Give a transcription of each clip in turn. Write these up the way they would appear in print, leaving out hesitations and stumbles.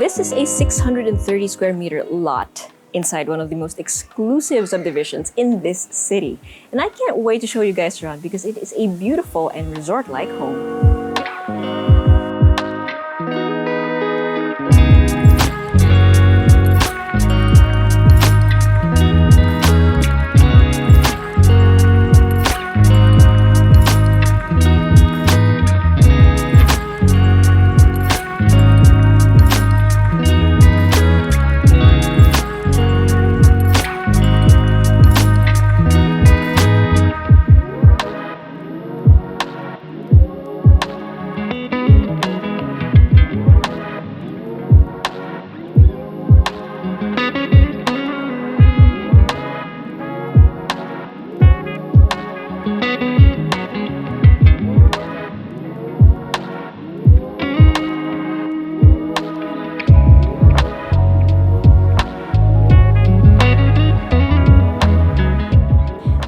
This is a 630 square meter lot inside one of the most exclusive subdivisions in this city. And I can't wait to show you guys around because it is a beautiful and resort-like home.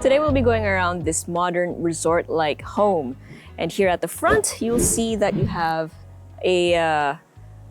Today we'll be going around this modern resort-like home. And here at the front, you'll see that you have a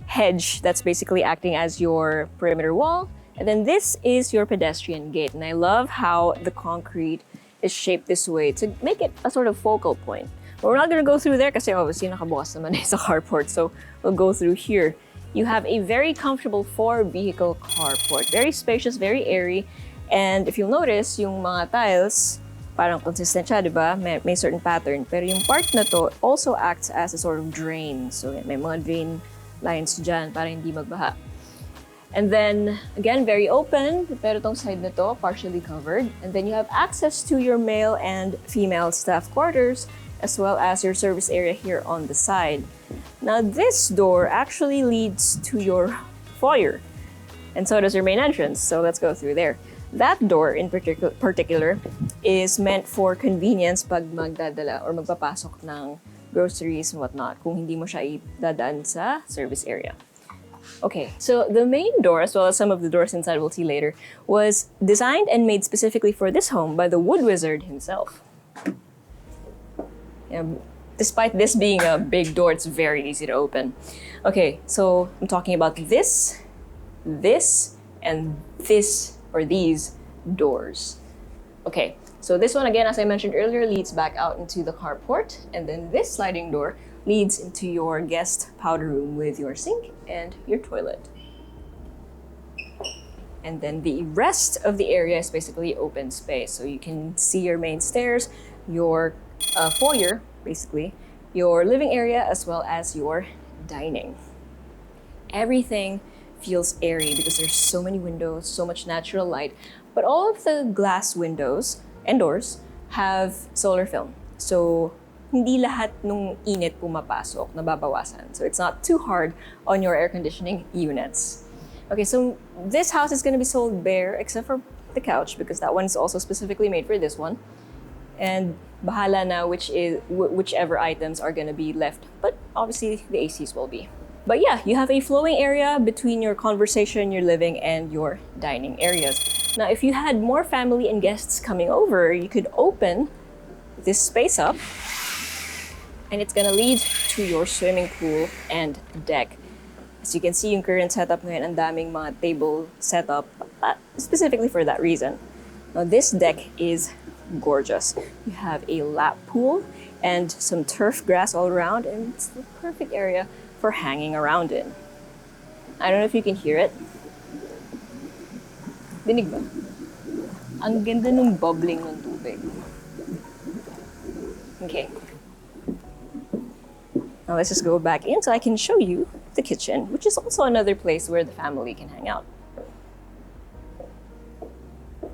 hedge that's basically acting as your perimeter wall. And then this is your pedestrian gate. And I love how the concrete is shaped this way to make it a sort of focal point. But we're not gonna go through there kasi obviously nakabukas naman sa carport. So we'll go through here. You have a very comfortable 4-vehicle carport. Very spacious, very airy. And if you'll notice, yung mga tiles, parang consistent siya, di ba? May certain pattern. Pero yung part na to also acts as a sort of drain. So may mga drain lines dyan para hindi magbaha. And then, again, very open. Pero tong side na to, partially covered. And then you have access to your male and female staff quarters, as well as your service area here on the side. Now, this door actually leads to your foyer. And so does your main entrance. So let's go through there. That door in particular is meant for convenience pag magdadala or magpapasok ng groceries and whatnot kung hindi mo siya idadaan sa service area. Okay, so the main door, as well as some of the doors inside we'll see later, was designed and made specifically for this home by the wood wizard himself. Despite this being a big door, it's very easy to open. Okay, so I'm talking about this, and this, or these doors. Okay, so this one, again, as I mentioned earlier, leads back out into the carport, and then this sliding door leads into your guest powder room with your sink and your toilet. And then the rest of the area is basically open space. So you can see your main stairs, your foyer, basically, your living area, as well as your dining. Everything feels airy because there's so many windows, so much natural light. But all of the glass windows and doors have solar film. So hindi lahat nung init pumapasok, nababawasan. So it's not too hard on your air conditioning units. Okay, so this house is gonna be sold bare except for the couch because that one is also specifically made for this one. And bahala na whichever items are gonna be left, but obviously the ACs will be. But yeah, you have a flowing area between your conversation, your living, and your dining areas. Now, if you had more family and guests coming over, you could open this space up, and it's gonna lead to your swimming pool and deck. As you can see, yung current setup ngayon, ang daming mga table setup, specifically for that reason. Now, this deck is gorgeous. You have a lap pool and some turf grass all around, and it's the perfect area for hanging around in. I don't know if you can hear it. Dinig ba? Ang ganda ng bubbling ng tubig. Okay. Now let's just go back in so I can show you the kitchen, which is also another place where the family can hang out.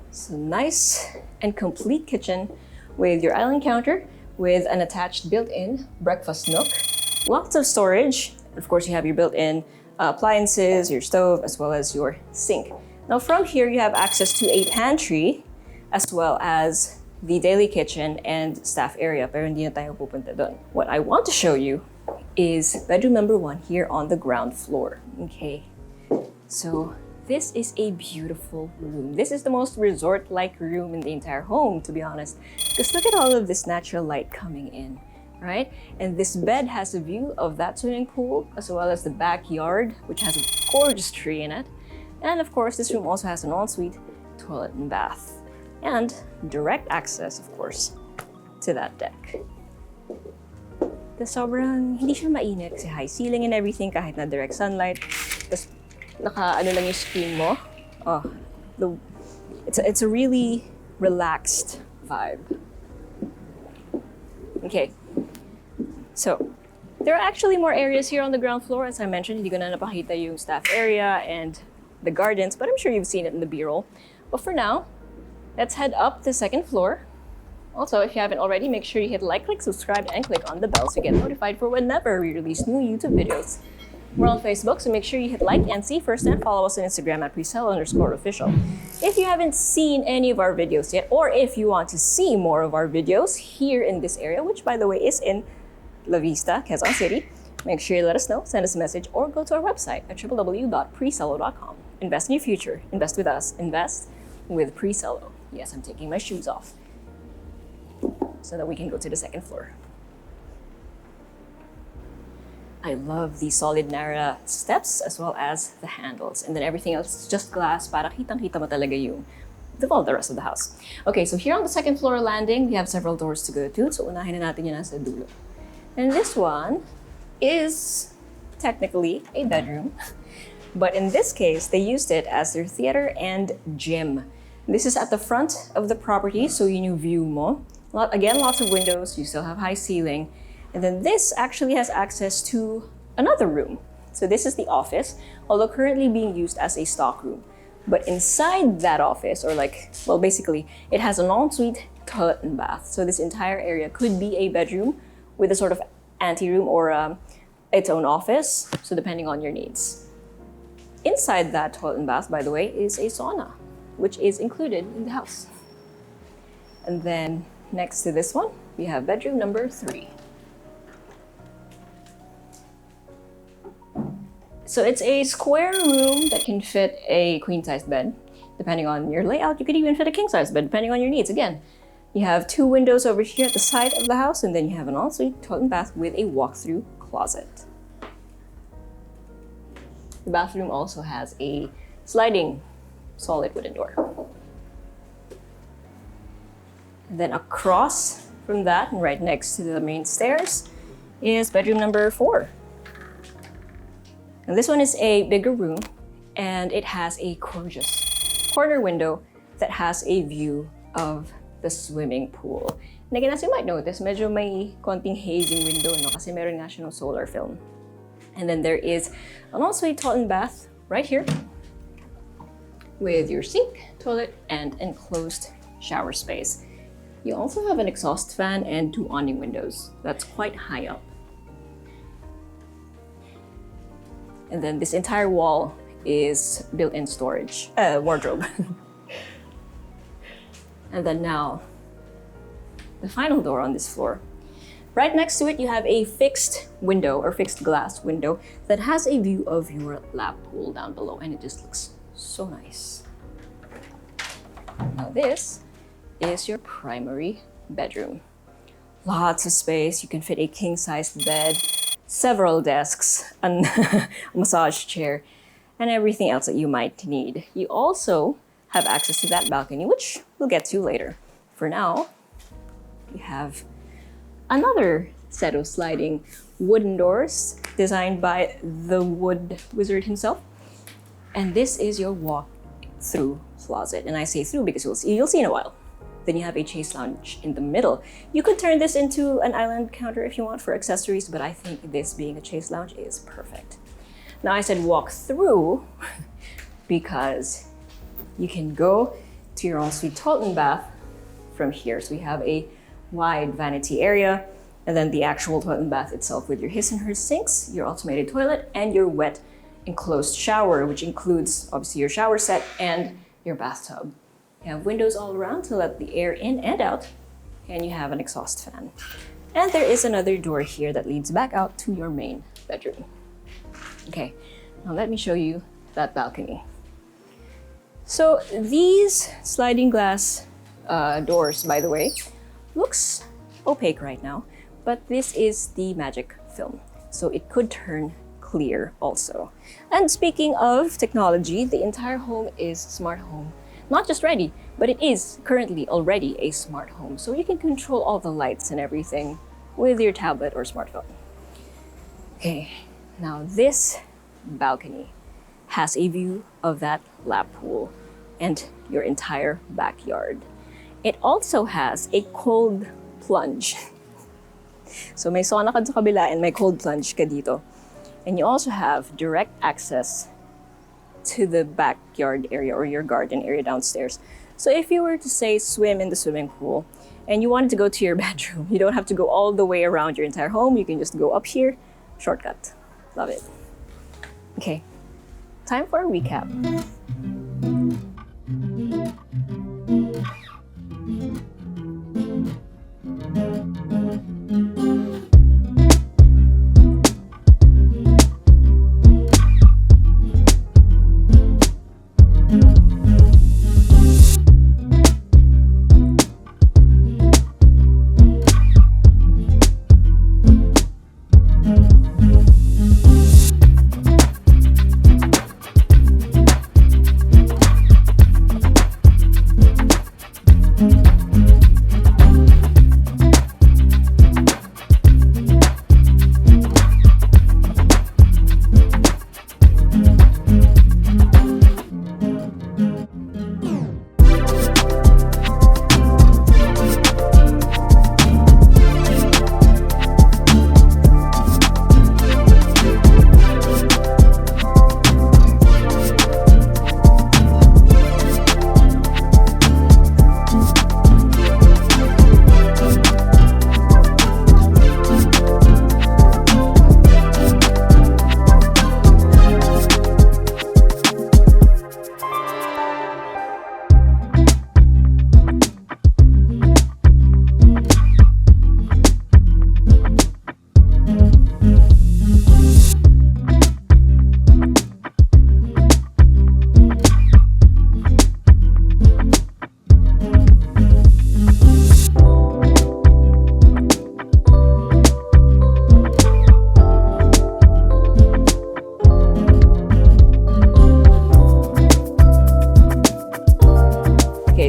So nice and complete kitchen with your island counter with an attached built-in breakfast nook. Lots of storage. Of course, you have your built-in appliances, your stove, as well as your sink. Now from here, you have access to a pantry, as well as the daily kitchen and staff area, pero hindi na tayo pupunta doon. What I want to show you is bedroom number 1 here on the ground floor. Okay, so this is a beautiful room. This is the most resort-like room in the entire home, to be honest. Because look at all of this natural light coming in, right? And this bed has a view of that swimming pool, as well as the backyard, which has a gorgeous tree in it. And of course, this room also has an ensuite toilet and bath. And direct access, of course, to that deck. The sobrang hindi siya mainit kasi high ceiling and everything kahit na direct sunlight. Tapos naka-ano lang yung screen mo. Oh, it's a really relaxed vibe. Okay, so there are actually more areas here on the ground floor. As I mentioned, hindi ko na napakita yung staff area and the gardens, but I'm sure you've seen it in the B-roll. But for now, let's head up the second floor. Also, if you haven't already, make sure you hit like, click subscribe, and click on the bell to get notified for whenever we release new YouTube videos. We're on Facebook, so make sure you hit like and see first and follow us on Instagram at Presello_official. If you haven't seen any of our videos yet, or if you want to see more of our videos here in this area, which by the way is in La Vista, Quezon City, make sure you let us know, send us a message, or go to our website at www.presello.com. Invest in your future. Invest with us. Invest with Presello. Yes, I'm taking my shoes off so that we can go to the second floor. I love the solid Nara steps as well as the handles. And then everything else is just glass para kitang-kita mo talaga yung the rest of the house. Okay, so here on the second floor landing, we have several doors to go to. So unahin na natin yung nasa dulo. And this one is technically a bedroom. But in this case, they used it as their theater and gym. This is at the front of the property, so yun yung view mo. Again, lots of windows, you still have high ceiling. And then this actually has access to another room. So this is the office, although currently being used as a stock room. But inside that office, or basically, it has an ensuite toilet and bath. So this entire area could be a bedroom with a sort of anteroom or its own office, so depending on your needs. Inside that toilet and bath, by the way, is a sauna, which is included in the house. And then next to this one, we have bedroom number 3. So it's a square room that can fit a queen-sized bed. Depending on your layout, you could even fit a king-sized bed, depending on your needs. Again, you have 2 windows over here at the side of the house, and then you have an ensuite toilet and bath with a walk-through closet. The bathroom also has a sliding solid wooden door. And then across from that, and right next to the main stairs, is bedroom number 4. And this one is a bigger room, and it has a gorgeous corner window that has a view of the swimming pool. And again, as you might notice, medyo may konting hazing window, no? Kasi meron nga siya ng solar film. And then there is an ensuite toilet and bath right here with your sink, toilet, and enclosed shower space. You also have an exhaust fan and 2 awning windows. That's quite high up. And then this entire wall is built-in storage, wardrobe. And then now, the final door on this floor. Right next to it, you have a fixed window or fixed glass window that has a view of your lap pool down below, and it just looks so nice. Now this is your primary bedroom. Lots of space. You can fit a king-sized bed, several desks, a massage chair, and everything else that you might need. You also have access to that balcony, which we'll get to later. For now, you have another set of sliding wooden doors designed by the wood wizard himself. And this is your walk-through closet. And I say through because you'll see in a while. Then you have a chaise lounge in the middle. You could turn this into an island counter if you want for accessories, but I think this being a chaise lounge is perfect. Now I said walk through because you can go to your ensuite toilet and bath from here. So we have a wide vanity area, and then the actual toilet and bath itself with your his and her sinks, your automated toilet, and your wet enclosed shower, which includes obviously your shower set and your bathtub. You have windows all around to let the air in and out, and you have an exhaust fan. And there is another door here that leads back out to your main bedroom. Okay, now let me show you that balcony. So these sliding glass doors, by the way, looks opaque right now, but this is the magic film. So it could turn clear also. And speaking of technology, the entire home is smart home. Not just ready, but it is currently already a smart home. So you can control all the lights and everything with your tablet or smartphone. Okay, now this balcony has a view of that lap pool and your entire backyard. It also has a cold plunge. So may sauna ka sa kabila and may cold plunge ka dito. And you also have direct access to the backyard area or your garden area downstairs. So if you were to say swim in the swimming pool and you wanted to go to your bedroom, you don't have to go all the way around your entire home. You can just go up here, shortcut. Love it. Okay, time for a recap.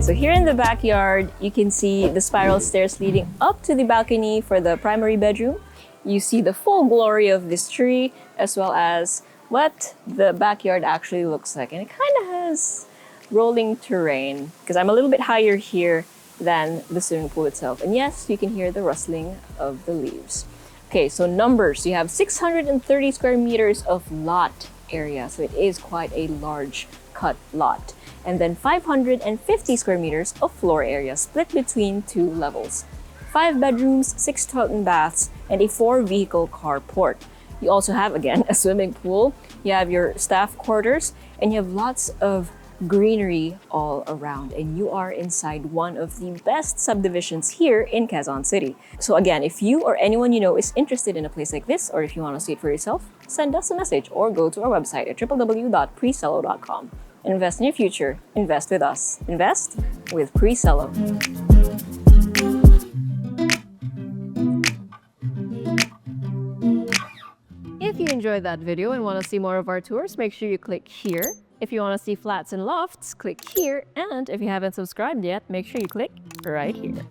So here in the backyard, you can see the spiral stairs leading up to the balcony for the primary bedroom. You see the full glory of this tree, as well as what the backyard actually looks like. And it kind of has rolling terrain, because I'm a little bit higher here than the swimming pool itself. And yes, you can hear the rustling of the leaves. Okay, so numbers. You have 630 square meters of lot area, so it is quite a large cut lot. And then 550 square meters of floor area split between 2 levels. 5 bedrooms, 6 toilet and baths, and a 4-vehicle carport. You also have, again, a swimming pool. You have your staff quarters, and you have lots of greenery all around. And you are inside one of the best subdivisions here in Quezon City. So again, if you or anyone you know is interested in a place like this, or if you want to see it for yourself, send us a message or go to our website at www.presello.com. Invest in your future. Invest with us. Invest with Presello. If you enjoyed that video and want to see more of our tours, make sure you click here. If you want to see flats and lofts, click here. And if you haven't subscribed yet, make sure you click right here.